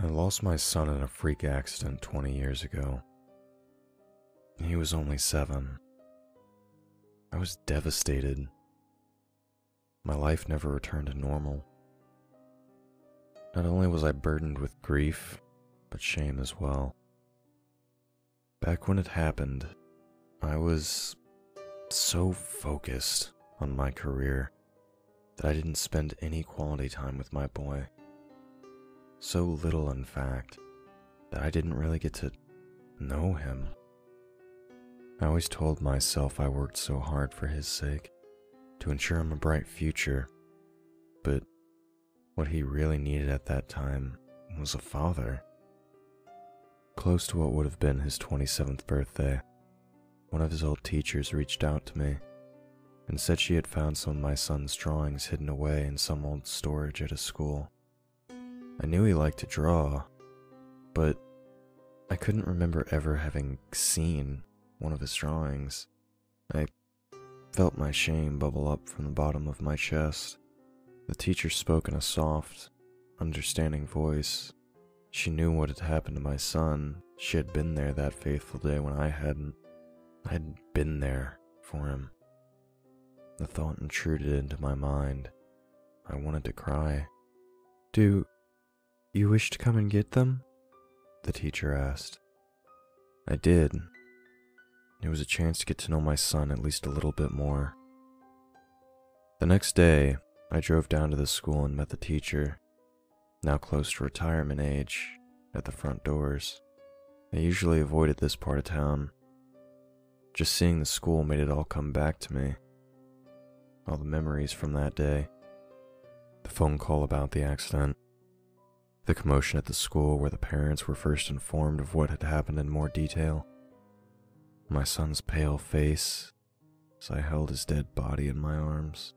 I lost my son in a freak accident 20 years ago. He was only 7. I was devastated. My life never returned to normal. Not only was I burdened with grief, but shame as well. Back when it happened, I was so focused on my career that I didn't spend any quality time with my boy. So little, in fact, that I didn't really get to know him. I always told myself I worked so hard for his sake, to ensure him a bright future, but what he really needed at that time was a father. Close to what would have been his 27th birthday, one of his old teachers reached out to me and said she had found some of my son's drawings hidden away in some old storage at his school. I knew he liked to draw, but I couldn't remember ever having seen one of his drawings. I felt my shame bubble up from the bottom of my chest. The teacher spoke in a soft, understanding voice. She knew what had happened to my son. She had been there that fateful day when I hadn't. I had been there for him. The thought intruded into my mind. I wanted to cry. "Do you wish to come and get them?" the teacher asked. I did. It was a chance to get to know my son at least a little bit more. The next day, I drove down to the school and met the teacher, now close to retirement age, at the front doors. I usually avoided this part of town. Just seeing the school made it all come back to me. All the memories from that day. The phone call about the accident. The commotion at the school where the parents were first informed of what had happened in more detail. My son's pale face as I held his dead body in my arms,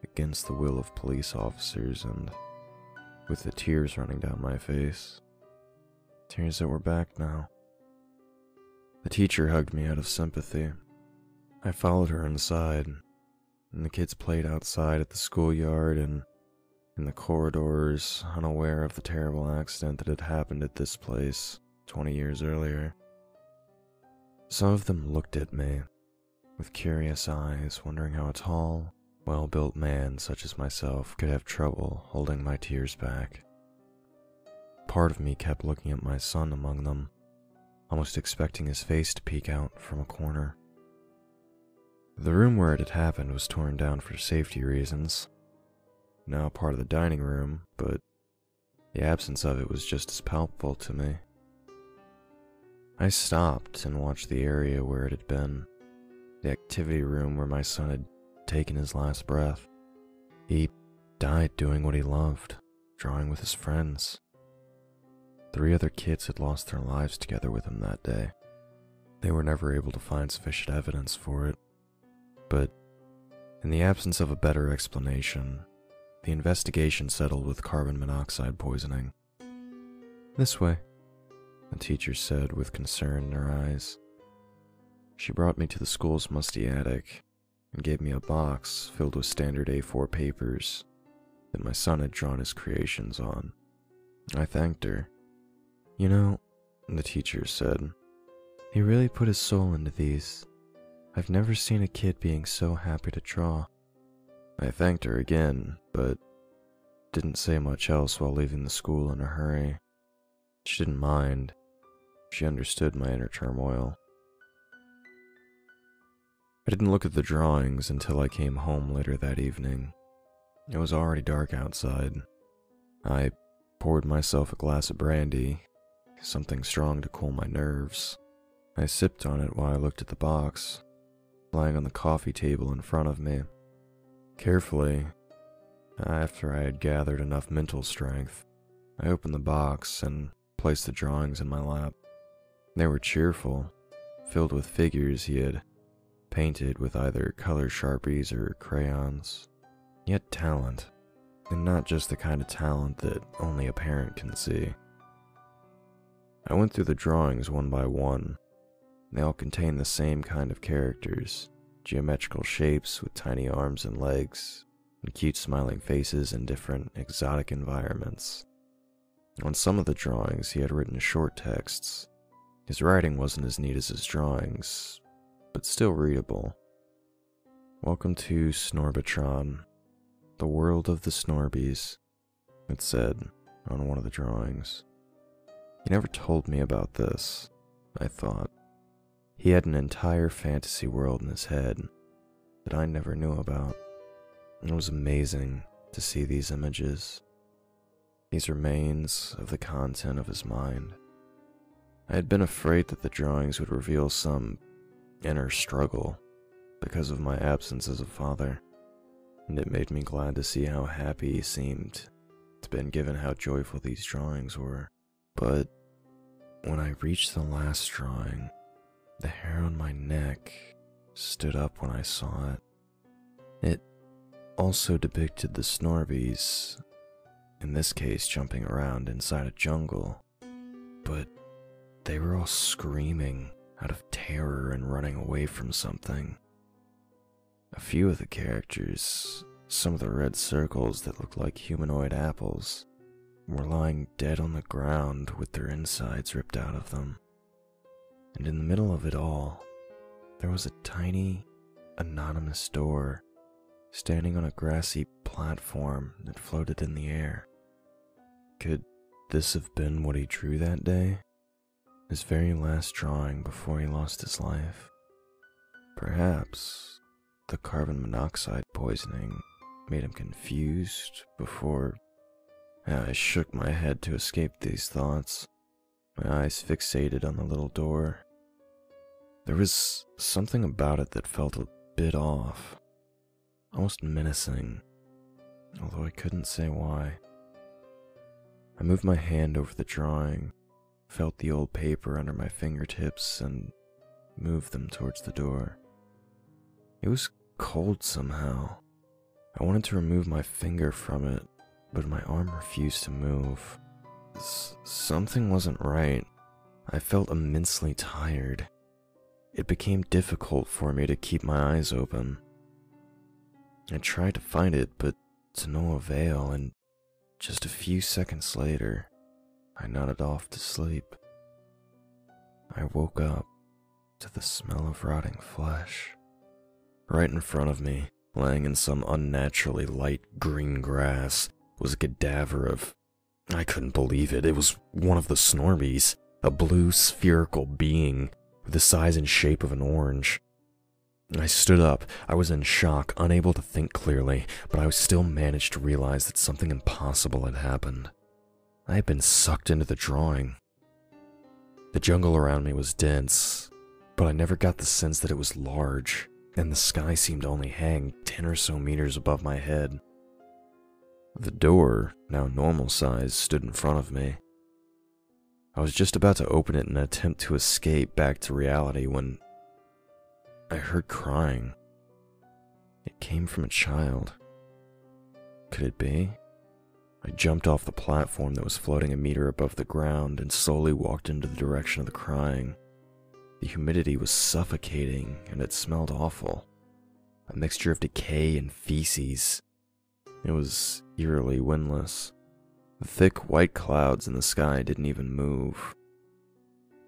against the will of police officers and with the tears running down my face. Tears that were back now. The teacher hugged me out of sympathy. I followed her inside, and the kids played outside at the schoolyard and in the corridors, unaware of the terrible accident that had happened at this place 20 years earlier. Some of them looked at me with curious eyes, wondering how a tall, well-built man such as myself could have trouble holding my tears back. Part of me kept looking at my son among them, almost expecting his face to peek out from a corner. The room where it had happened was torn down for safety reasons, now part of the dining room, but the absence of it was just as palpable to me. I stopped and watched the area where it had been, the activity room where my son had taken his last breath. He died doing what he loved, drawing with his friends. 3 other kids had lost their lives together with him that day. They were never able to find sufficient evidence for it, but in the absence of a better explanation, the investigation settled with carbon monoxide poisoning. "This way," the teacher said with concern in her eyes. She brought me to the school's musty attic and gave me a box filled with standard A4 papers that my son had drawn his creations on. I thanked her. "You know," the teacher said, "he really put his soul into these. I've never seen a kid being so happy to draw." I thanked her again, but didn't say much else while leaving the school in a hurry. She didn't mind. She understood my inner turmoil. I didn't look at the drawings until I came home later that evening. It was already dark outside. I poured myself a glass of brandy, something strong to cool my nerves. I sipped on it while I looked at the box, lying on the coffee table in front of me. Carefully, after I had gathered enough mental strength, I opened the box and placed the drawings in my lap. They were cheerful, filled with figures he had painted with either color Sharpies or crayons. He had talent, and not just the kind of talent that only a parent can see. I went through the drawings one by one. They all contained the same kind of characters, geometrical shapes with tiny arms and legs, and cute smiling faces in different exotic environments. On some of the drawings, he had written short texts. His writing wasn't as neat as his drawings, but still readable. "Welcome to Snorbitron, the world of the Snorbies," it said on one of the drawings. He never told me about this, I thought. He had an entire fantasy world in his head that I never knew about. It was amazing to see these images, these remains of the content of his mind. I had been afraid that the drawings would reveal some inner struggle because of my absence as a father, and it made me glad to see how happy he seemed to been given how joyful these drawings were. But when I reached the last drawing, the hair on my neck stood up when I saw it. It also depicted the Snorbies, in this case jumping around inside a jungle, but they were all screaming out of terror and running away from something. A few of the characters, some of the red circles that looked like humanoid apples, were lying dead on the ground with their insides ripped out of them. And in the middle of it all, there was a tiny, anonymous door standing on a grassy platform that floated in the air. Could this have been what he drew that day? His very last drawing before he lost his life? Perhaps the carbon monoxide poisoning made him confused before... I shook my head to escape these thoughts, my eyes fixated on the little door. There was something about it that felt a bit off, almost menacing, although I couldn't say why. I moved my hand over the drawing, felt the old paper under my fingertips, and moved them towards the door. It was cold somehow. I wanted to remove my finger from it, but my arm refused to move. Something wasn't right. I felt immensely tired. It became difficult for me to keep my eyes open. I tried to find it, but to no avail, and just a few seconds later, I nodded off to sleep. I woke up to the smell of rotting flesh. Right in front of me, laying in some unnaturally light green grass, was a cadaver of... I couldn't believe it. It was one of the Snorbies, a blue spherical being with the size and shape of an orange. I stood up. I was in shock, unable to think clearly, but I still managed to realize that something impossible had happened. I had been sucked into the drawing. The jungle around me was dense, but I never got the sense that it was large, and the sky seemed to only hang 10 or so meters above my head. The door, now normal size, stood in front of me. I was just about to open it in an attempt to escape back to reality when I heard crying. It came from a child. Could it be? I jumped off the platform that was floating a meter above the ground and slowly walked into the direction of the crying. The humidity was suffocating and it smelled awful. A mixture of decay and feces. It was eerily windless. The thick white clouds in the sky didn't even move.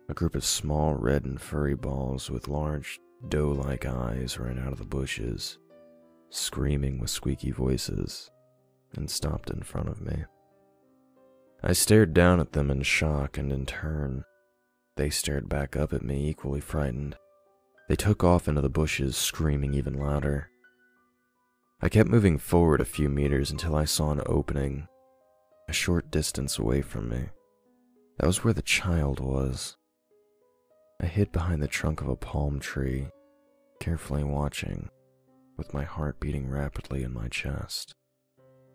A group of small red and furry balls with large doe-like eyes ran out of the bushes, screaming with squeaky voices, and stopped in front of me. I stared down at them in shock, and in turn, they stared back up at me equally frightened. They took off into the bushes, screaming even louder. I kept moving forward a few meters until I saw an opening, a short distance away from me. That was where the child was. I hid behind the trunk of a palm tree, carefully watching, with my heart beating rapidly in my chest.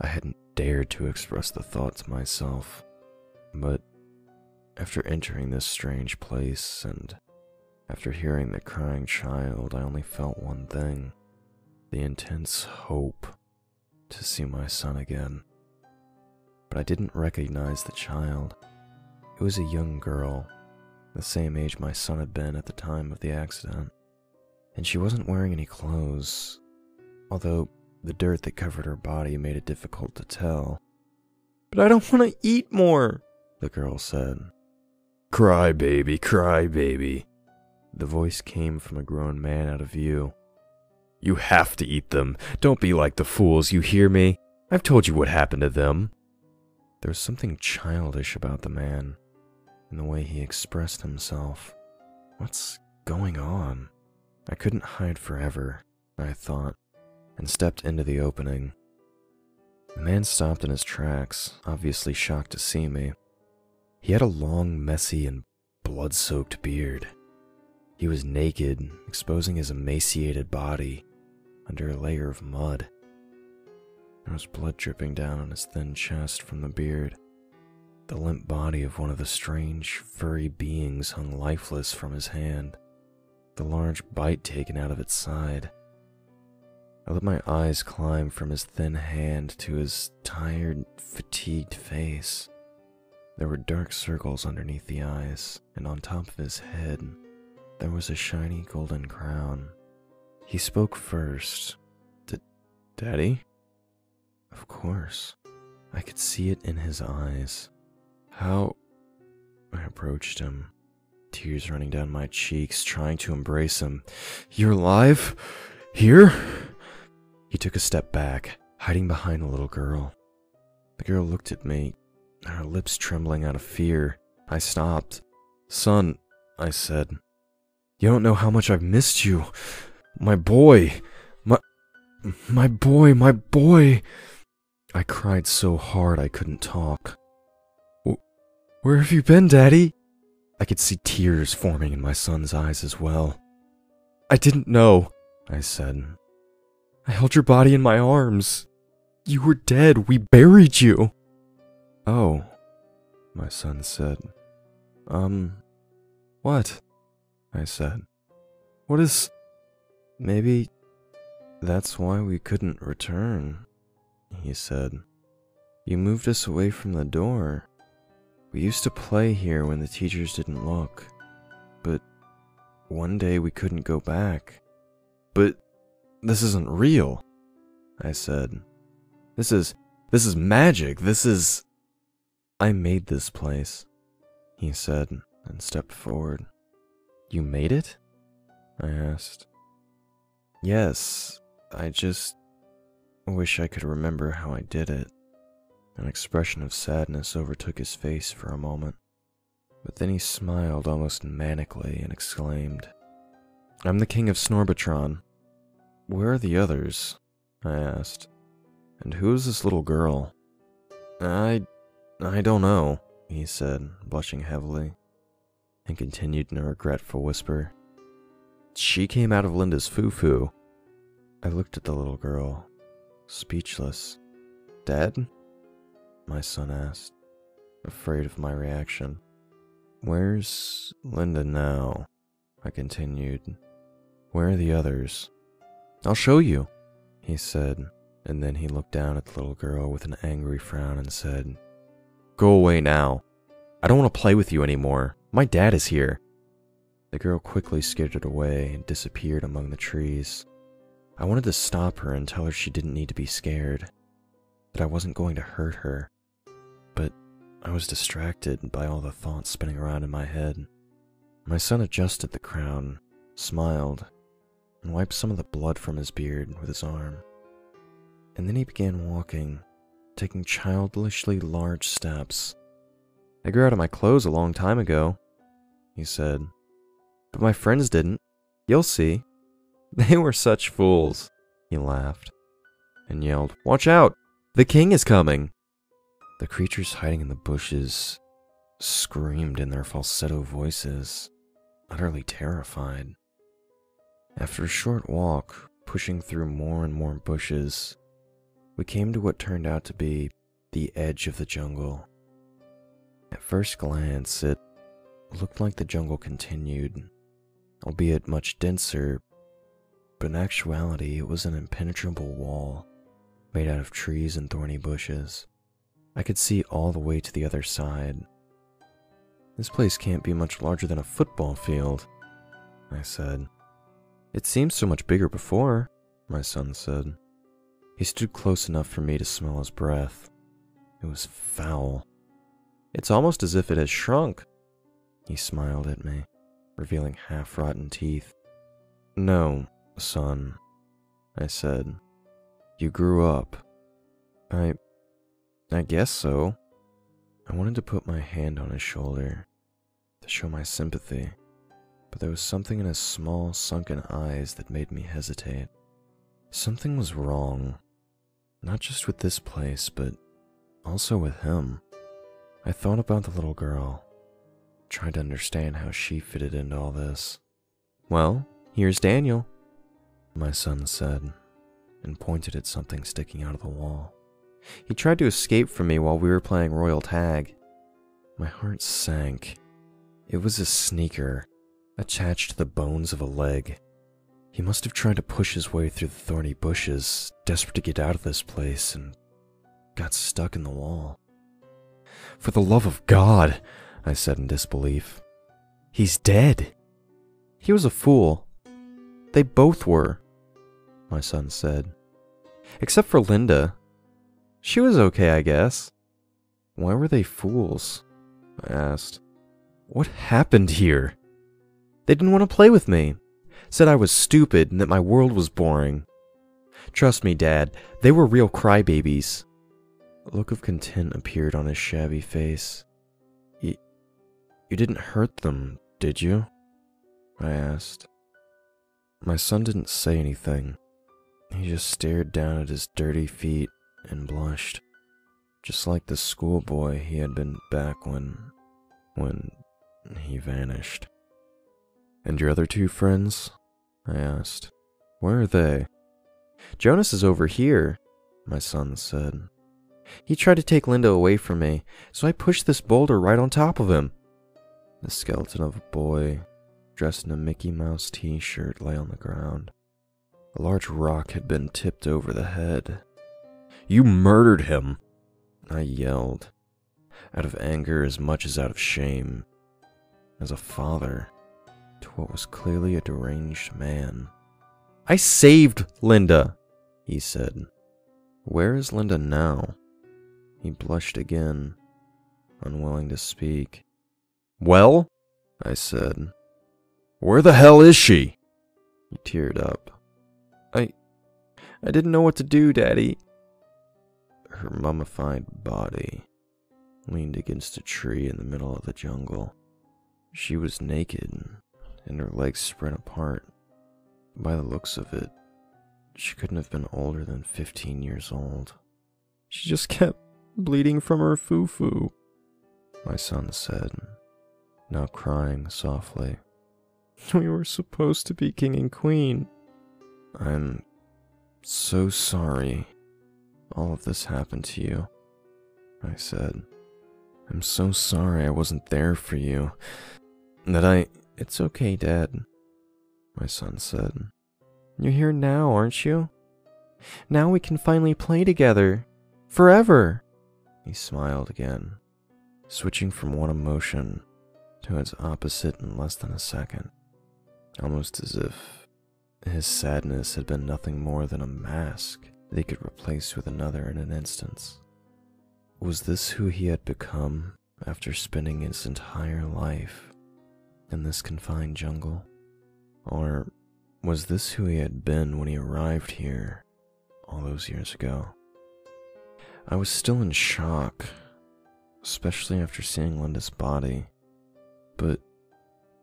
I hadn't dared to express the thought to myself, but after entering this strange place and after hearing the crying child, I only felt one thing: the intense hope to see my son again. But I didn't recognize the child. It was a young girl, the same age my son had been at the time of the accident, and she wasn't wearing any clothes, although the dirt that covered her body made it difficult to tell. "But I don't want to eat more," the girl said. Cry, baby, cry, baby. The voice came from a grown man out of view. You have to eat them. Don't be like the fools, you hear me? I've told you what happened to them. There was something childish about the man, in the way he expressed himself. What's going on? I couldn't hide forever, I thought, and stepped into the opening. The man stopped in his tracks, obviously shocked to see me. He had a long, messy, and blood-soaked beard. He was naked, exposing his emaciated body under a layer of mud. There was blood dripping down on his thin chest from the beard. The limp body of one of the strange, furry beings hung lifeless from his hand, the large bite taken out of its side. I let my eyes climb from his thin hand to his tired, fatigued face. There were dark circles underneath the eyes, and on top of his head, there was a shiny golden crown. He spoke first. Daddy? Of course. I could see it in his eyes. How? I approached him, tears running down my cheeks, trying to embrace him. You're alive? Here? He took a step back, hiding behind a little girl. The girl looked at me, her lips trembling out of fear. I stopped. Son, I said, you don't know how much I've missed you. My boy. My boy, my boy. I cried so hard I couldn't talk. Where have you been, Daddy? I could see tears forming in my son's eyes as well. I didn't know, I said. I held your body in my arms. You were dead. We buried you. Oh, my son said. What? I said. What is... Maybe that's why we couldn't return, he said. You moved us away from the door. We used to play here when the teachers didn't look. But one day we couldn't go back. But this isn't real, I said. This is magic. I made this place, he said, and stepped forward. You made it? I asked. Yes, I just wish I could remember how I did it. An expression of sadness overtook his face for a moment, but then he smiled almost manically and exclaimed, I'm the King of Snorbatron. Where are the others? I asked. And who is this little girl? I don't know, he said, blushing heavily, and continued in a regretful whisper. She came out of Linda's foo-foo. I looked at the little girl, speechless. Dad? My son asked, afraid of my reaction. Where's Linda now? I continued. Where are the others? I'll show you, he said, and then he looked down at the little girl with an angry frown and said, Go away now. I don't want to play with you anymore. My dad is here. The girl quickly skittered away and disappeared among the trees. I wanted to stop her and tell her she didn't need to be scared, that I wasn't going to hurt her, but I was distracted by all the thoughts spinning around in my head. My son adjusted the crown, smiled, and wiped some of the blood from his beard with his arm. And then he began walking, taking childishly large steps. I grew out of my clothes a long time ago, he said. But my friends didn't. You'll see. They were such fools, he laughed, and yelled, Watch out! The king is coming! The creatures hiding in the bushes screamed in their falsetto voices, utterly terrified. After a short walk, pushing through more and more bushes, we came to what turned out to be the edge of the jungle. At first glance, it looked like the jungle continued, albeit much denser, but in actuality it was an impenetrable wall made out of trees and thorny bushes. I could see all the way to the other side. This place can't be much larger than a football field, I said. It seemed so much bigger before, my son said. He stood close enough for me to smell his breath. It was foul. It's almost as if it has shrunk. He smiled at me, revealing half-rotten teeth. No, son, I said. You grew up. I guess so. I wanted to put my hand on his shoulder to show my sympathy, but there was something in his small, sunken eyes that made me hesitate. Something was wrong, not just with this place, but also with him. I thought about the little girl, tried to understand how she fitted into all this. Well, here's Daniel, my son said, and pointed at something sticking out of the wall. He tried to escape from me while we were playing Royal Tag. My heart sank. It was a sneaker, attached to the bones of a leg. He must have tried to push his way through the thorny bushes, desperate to get out of this place, and got stuck in the wall. For the love of God, I said in disbelief. He's dead. He was a fool. They both were, my son said. Except for Linda. She was okay, I guess. Why were they fools? I asked. What happened here? They didn't want to play with me. Said I was stupid and that my world was boring. Trust me, Dad, they were real crybabies. A look of content appeared on his shabby face. You didn't hurt them, did you? I asked. My son didn't say anything. He just stared down at his dirty feet and blushed, just like the schoolboy he had been back when he vanished. And your other two friends? I asked. Where are they? Jonas is over here, my son said. He tried to take Linda away from me, so I pushed this boulder right on top of him. The skeleton of a boy, dressed in a Mickey Mouse t-shirt, lay on the ground. A large rock had been tipped over the head. You murdered him, I yelled, out of anger as much as out of shame, as a father to what was clearly a deranged man. I saved Linda, he said. Where is Linda now? He blushed again, unwilling to speak. Well, I said. Where the hell is she? He teared up. I didn't know what to do, Daddy. Her mummified body leaned against a tree in the middle of the jungle. She was naked, and her legs spread apart. By the looks of it, she couldn't have been older than 15 years old. She just kept bleeding from her foo-foo, my son said, now crying softly. We were supposed to be king and queen. I'm so sorry all of this happened to you, I said. I'm so sorry I wasn't there for you. It's okay, Dad, my son said. You're here now, aren't you? Now we can finally play together. Forever. He smiled again, switching from one emotion to its opposite in less than a second, almost as if his sadness had been nothing more than a mask that he could replace with another in an instant. Was this who he had become after spending his entire life in this confined jungle? Or was this who he had been when he arrived here all those years ago? I was still in shock, especially after seeing Linda's body, but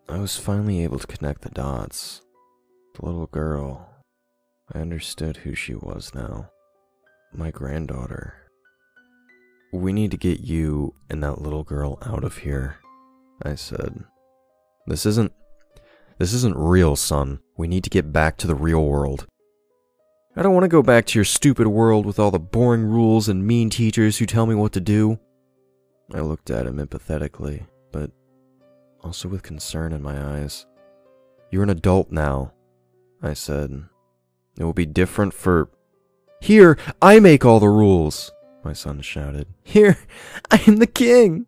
I was finally able to connect the dots. The little girl, I understood who she was now. My granddaughter. We need to get you and that little girl out of here, I said. This isn't real, son. We need to get back to the real world. I don't want to go back to your stupid world with all the boring rules and mean teachers who tell me what to do. I looked at him empathetically, but also with concern in my eyes. You're an adult now, I said. It will be different for... Here, I make all the rules, my son shouted. Here, I am the king.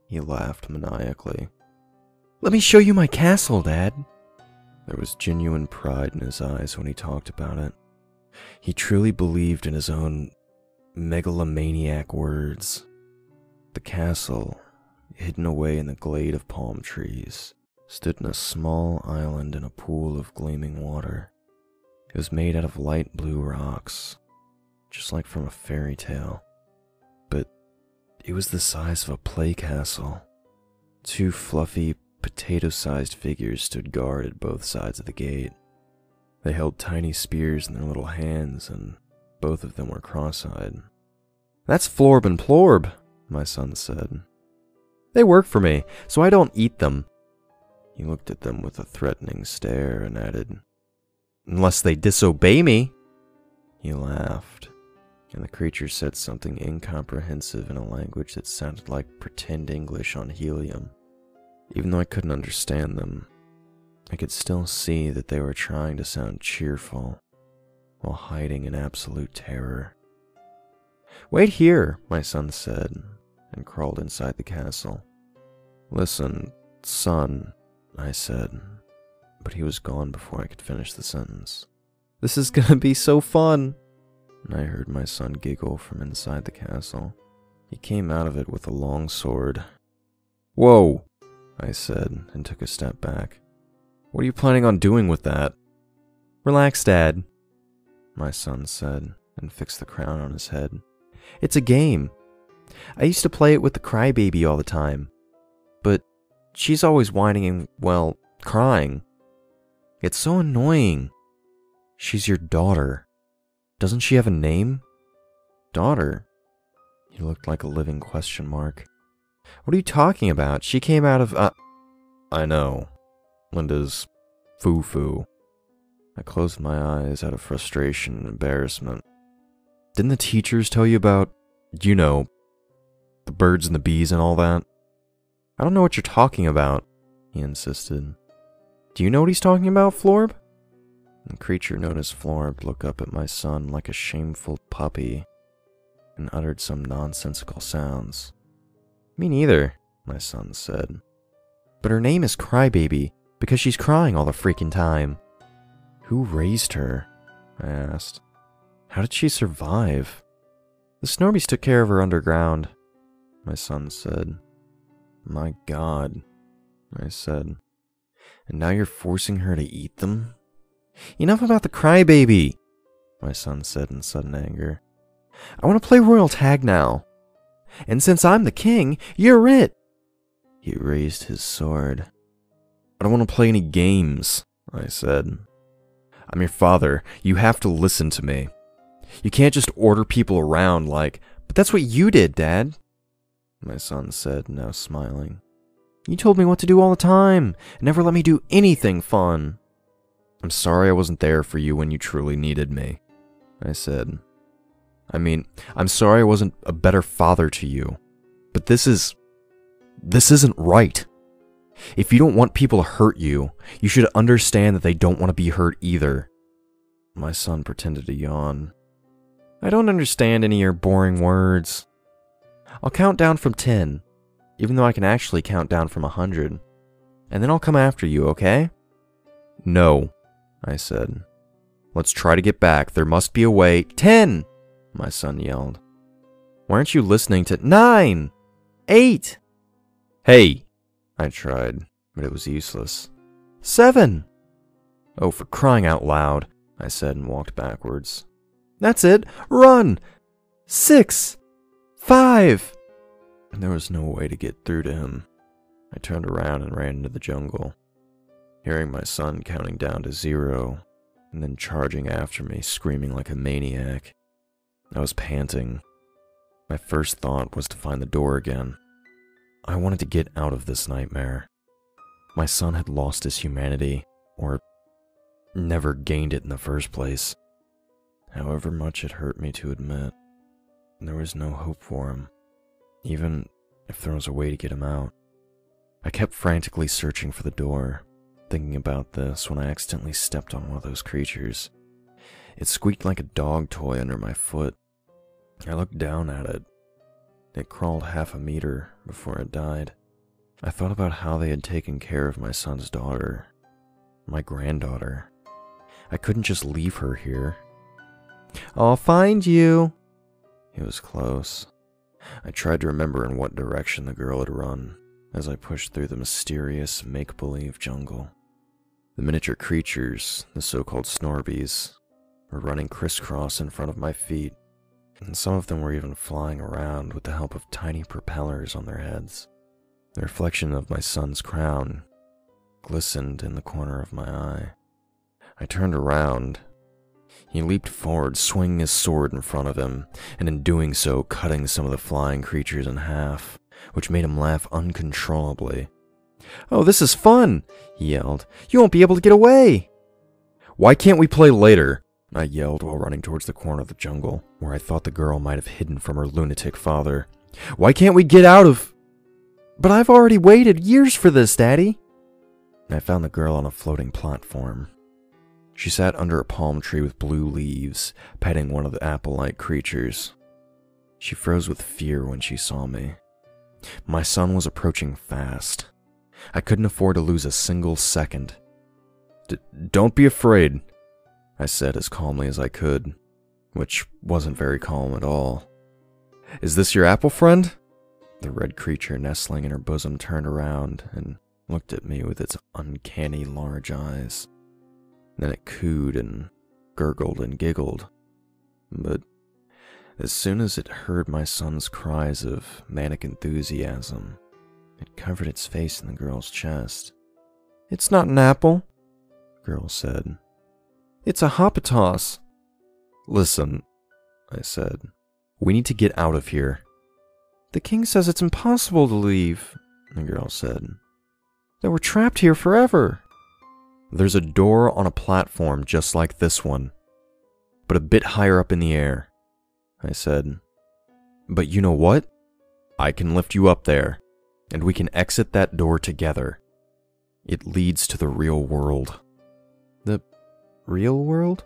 He laughed maniacally. Let me show you my castle, Dad. There was genuine pride in his eyes when he talked about it. He truly believed in his own megalomaniac words. The castle, hidden away in the glade of palm trees, stood in a small island in a pool of gleaming water. It was made out of light blue rocks, just like from a fairy tale. But it was the size of a play castle. 2 fluffy, potato-sized figures stood guard at both sides of the gate. They held tiny spears in their little hands, and both of them were cross-eyed. "That's Florb and Plorb," my son said. "They work for me, so I don't eat them." He looked at them with a threatening stare and added, "Unless they disobey me." He laughed, and the creature said something incomprehensive in a language that sounded like pretend English on helium. Even though I couldn't understand them, I could still see that they were trying to sound cheerful while hiding in absolute terror. "Wait here," my son said, and crawled inside the castle. "Listen, son," I said, but he was gone before I could finish the sentence. "This is gonna be so fun!" And I heard my son giggle from inside the castle. He came out of it with a long sword. "Whoa!" I said, and took a step back. "What are you planning on doing with that?" "Relax, Dad," my son said, and fixed the crown on his head. "It's a game. I used to play it with the crybaby all the time. But she's always whining and, well, crying. It's so annoying. She's your daughter. Doesn't she have a name?" "Daughter?" He looked like a living question mark. "What are you talking about? She came out of, I know. Linda's foo-foo." I closed my eyes out of frustration and embarrassment. "Didn't the teachers tell you about, you know, the birds and the bees and all that?" "I don't know what you're talking about," he insisted. "Do you know what he's talking about, Florb?" The creature noticed Florb look up at my son like a shameful puppy and uttered some nonsensical sounds. "Me neither," my son said. "But her name is Crybaby because she's crying all the freaking time." "Who raised her?" I asked. "How did she survive?" "The Snorbies took care of her underground," my son said. "My God," I said. "And now you're forcing her to eat them?" "Enough about the Crybaby," my son said in sudden anger. "I want to play Royal Tag now. And since I'm the king, you're it." He raised his sword. "I don't want to play any games," I said. "I'm your father. You have to listen to me. You can't just order people around like, but that's what you did, Dad," my son said, now smiling. "You told me what to do all the time, and never let me do anything fun." "I'm sorry I wasn't there for you when you truly needed me," I said. I'm sorry I wasn't a better father to you. But this isn't right. If you don't want people to hurt you, you should understand that they don't want to be hurt either." My son pretended to yawn. "I don't understand any of your boring words. I'll count down from 10, even though I can actually count down from 100. And then I'll come after you, okay?" "No," I said. "Let's try to get back. There must be a way." 10! My son yelled. "Why aren't you listening to 9? 8? "Hey!" I tried, but it was useless. 7! "Oh, for crying out loud," I said and walked backwards. "That's it! Run! 6! 5! And there was no way to get through to him. I turned around and ran into the jungle, hearing my son counting down to 0, and then charging after me, screaming like a maniac. I was panting. My first thought was to find the door again. I wanted to get out of this nightmare. My son had lost his humanity, or never gained it in the first place. However much it hurt me to admit, there was no hope for him, even if there was a way to get him out. I kept frantically searching for the door, thinking about this when I accidentally stepped on one of those creatures. It squeaked like a dog toy under my foot. I looked down at it. It crawled half a meter before it died. I thought about how they had taken care of my son's daughter, my granddaughter. I couldn't just leave her here. "I'll find you." It was close. I tried to remember in what direction the girl had run as I pushed through the mysterious make-believe jungle. The miniature creatures, the so-called Snorbies, were running crisscross in front of my feet, and some of them were even flying around with the help of tiny propellers on their heads. The reflection of my son's crown glistened in the corner of my eye. I turned around. He leaped forward, swinging his sword in front of him, and in doing so, cutting some of the flying creatures in half, which made him laugh uncontrollably. "Oh, this is fun!" he yelled. "You won't be able to get away!" "Why can't we play later?" I yelled while running towards the corner of the jungle, where I thought the girl might have hidden from her lunatic father. "Why can't we get out of—" "But I've already waited years for this, Daddy!" I found the girl on a floating platform. She sat under a palm tree with blue leaves, petting one of the apple-like creatures. She froze with fear when she saw me. My son was approaching fast. I couldn't afford to lose a single second. "Don't be afraid," I said as calmly as I could, which wasn't very calm at all. "Is this your apple friend?" The red creature nestling in her bosom turned around and looked at me with its uncanny large eyes. Then it cooed and gurgled and giggled. But as soon as it heard my son's cries of manic enthusiasm, it covered its face in the girl's chest. "It's not an apple," the girl said. "It's a hoppatoss." "Listen," I said. "We need to get out of here." "The king says it's impossible to leave," the girl said. "That we're trapped here forever." "There's a door on a platform just like this one, but a bit higher up in the air," I said. "But you know what? I can lift you up there, and we can exit that door together. It leads to the real world." "The real world?"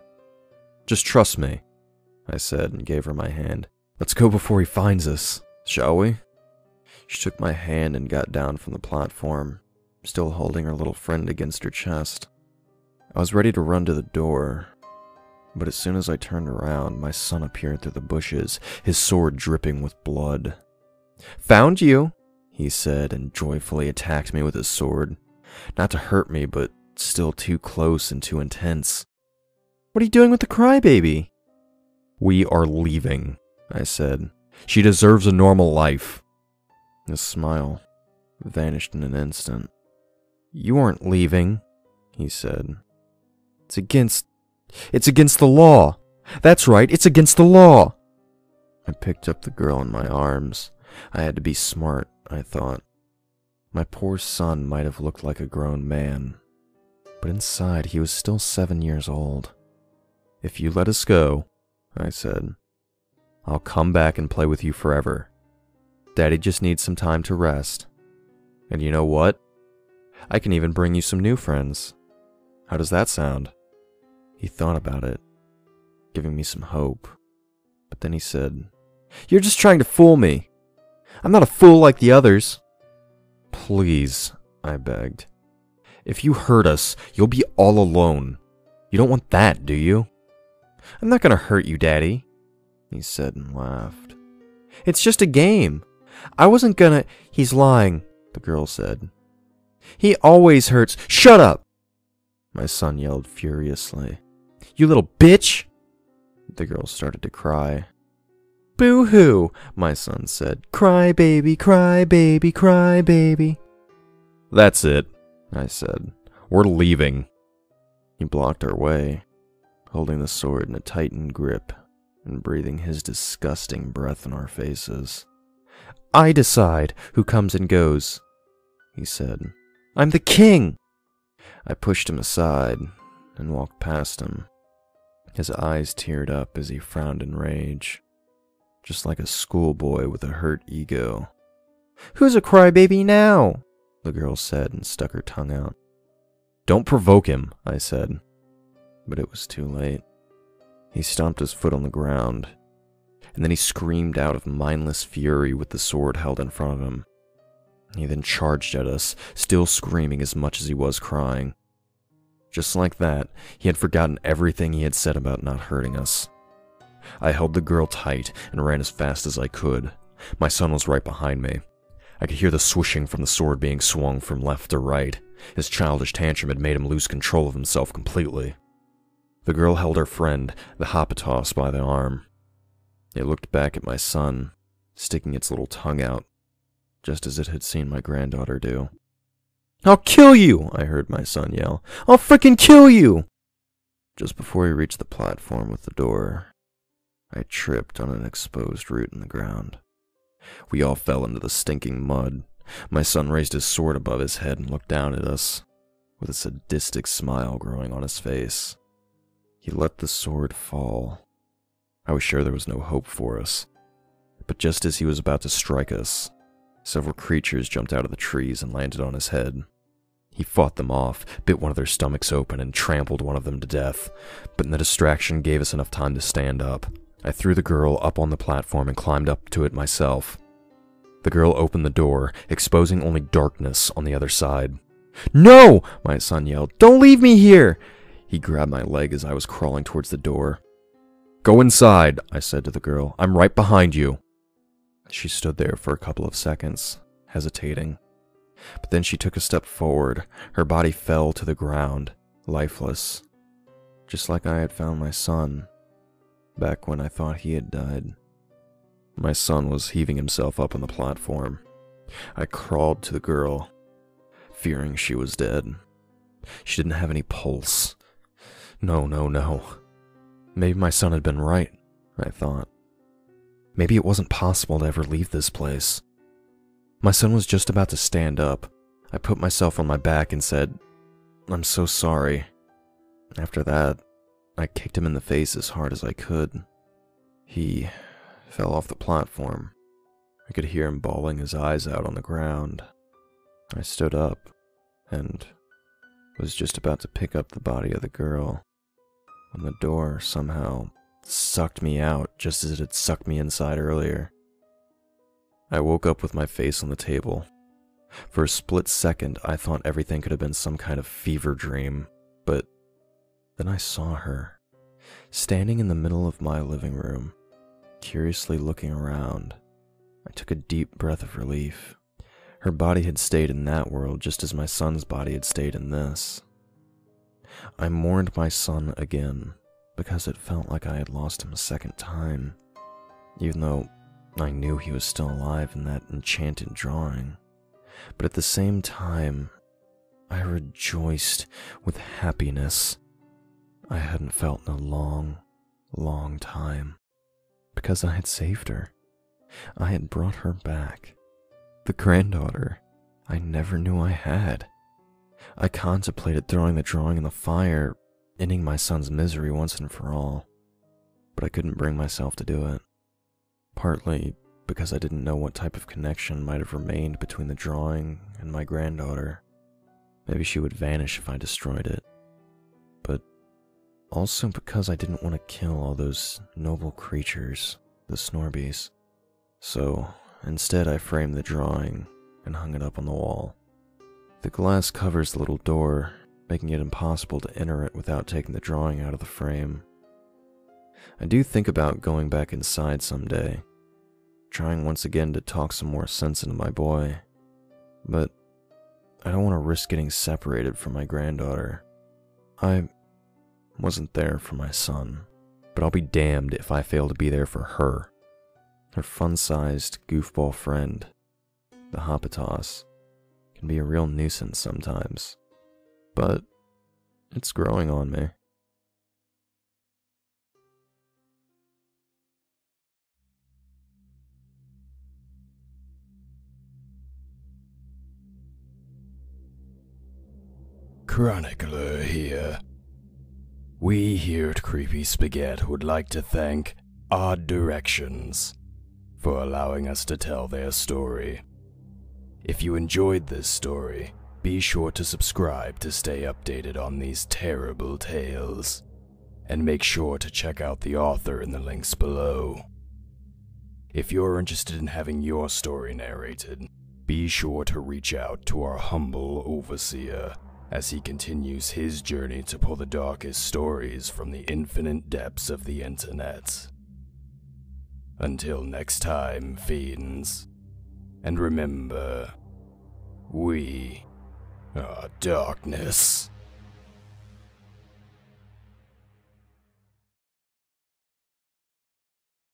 "Just trust me," I said and gave her my hand. "Let's go before he finds us, shall we?" She took my hand and got down from the platform, still holding her little friend against her chest. I was ready to run to the door, but as soon as I turned around, my son appeared through the bushes, his sword dripping with blood. "Found you," he said, and joyfully attacked me with his sword. Not to hurt me, but still too close and too intense. "What are you doing with the crybaby?" "We are leaving," I said. "She deserves a normal life." His smile vanished in an instant. "You aren't leaving," he said. It's against the law. That's right, it's against the law." I picked up the girl in my arms. I had to be smart, I thought. My poor son might have looked like a grown man, but inside he was still 7 years old. "If you let us go," I said, "I'll come back and play with you forever. Daddy just needs some time to rest. And you know what? I can even bring you some new friends. How does that sound?" He thought about it, giving me some hope. But then he said, "You're just trying to fool me. I'm not a fool like the others." "Please," I begged. "If you hurt us, you'll be all alone. You don't want that, do you?" "I'm not gonna hurt you, Daddy," he said and laughed. "It's just a game. I wasn't gonna—" "He's lying," the girl said. "He always hurts—" "Shut up!" my son yelled furiously. "You little bitch!" The girl started to cry. "Boo-hoo," my son said. "Cry baby, cry baby, cry baby." "That's it," I said. "We're leaving." He blocked our way, holding the sword in a tightened grip and breathing his disgusting breath in our faces. "I decide who comes and goes," he said. "I'm the king." I pushed him aside and walked past him. His eyes teared up as he frowned in rage, just like a schoolboy with a hurt ego. "Who's a crybaby now?" the girl said and stuck her tongue out. "Don't provoke him," I said, but it was too late. He stomped his foot on the ground, and then he screamed out of mindless fury with the sword held in front of him. He then charged at us, still screaming as much as he was crying. Just like that, he had forgotten everything he had said about not hurting us. I held the girl tight and ran as fast as I could. My son was right behind me. I could hear the swishing from the sword being swung from left to right. His childish tantrum had made him lose control of himself completely. The girl held her friend, the Hoppitos, by the arm. It looked back at my son, sticking its little tongue out, just as it had seen my granddaughter do. "I'll kill you!" I heard my son yell. "I'll frickin' kill you!" Just before he reached the platform with the door, I tripped on an exposed root in the ground. We all fell into the stinking mud. My son raised his sword above his head and looked down at us, with a sadistic smile growing on his face. He let the sword fall. I was sure there was no hope for us. But just as he was about to strike us, several creatures jumped out of the trees and landed on his head. He fought them off, bit one of their stomachs open, and trampled one of them to death, but the distraction gave us enough time to stand up. I threw the girl up on the platform and climbed up to it myself. The girl opened the door, exposing only darkness on the other side. "No!" my son yelled. "Don't leave me here!" He grabbed my leg as I was crawling towards the door. "Go inside," I said to the girl. "I'm right behind you." She stood there for a couple of seconds, hesitating. But then she took a step forward. Her body fell to the ground, lifeless, just like I had found my son, back when I thought he had died. My son was heaving himself up on the platform. I crawled to the girl, fearing she was dead. She didn't have any pulse. No. Maybe my son had been right, I thought. Maybe it wasn't possible to ever leave this place. My son was just about to stand up. I put myself on my back and said, "I'm so sorry." After that, I kicked him in the face as hard as I could. He fell off the platform. I could hear him bawling his eyes out on the ground. I stood up and was just about to pick up the body of the girl when the door somehow sucked me out just as it had sucked me inside earlier. I woke up with my face on the table. For a split second, I thought everything could have been some kind of fever dream, but then I saw her, standing in the middle of my living room, curiously looking around. I took a deep breath of relief. Her body had stayed in that world just as my son's body had stayed in this. I mourned my son again, because it felt like I had lost him a second time, even though I knew he was still alive in that enchanted drawing. But at the same time, I rejoiced with happiness I hadn't felt in a long time, because I had saved her. I had brought her back, the granddaughter I never knew I had. I contemplated throwing the drawing in the fire, ending my son's misery once and for all, but I couldn't bring myself to do it. Partly because I didn't know what type of connection might have remained between the drawing and my granddaughter. Maybe she would vanish if I destroyed it. But also because I didn't want to kill all those noble creatures, the Snorbies. So instead I framed the drawing and hung it up on the wall. The glass covers the little door, making it impossible to enter it without taking the drawing out of the frame. I do think about going back inside someday, trying once again to talk some more sense into my boy, but I don't want to risk getting separated from my granddaughter. I wasn't there for my son, but I'll be damned if I fail to be there for her. Her fun-sized goofball friend, the Hoppitos, can be a real nuisance sometimes, but it's growing on me. Chronicler here. We here at Creepy Spaghet would like to thank Odd Directions for allowing us to tell their story. If you enjoyed this story, be sure to subscribe to stay updated on these terrible tales, and make sure to check out the author in the links below. If you're interested in having your story narrated, be sure to reach out to our humble overseer as he continues his journey to pull the darkest stories from the infinite depths of the internet. Until next time, fiends. And remember, we are darkness.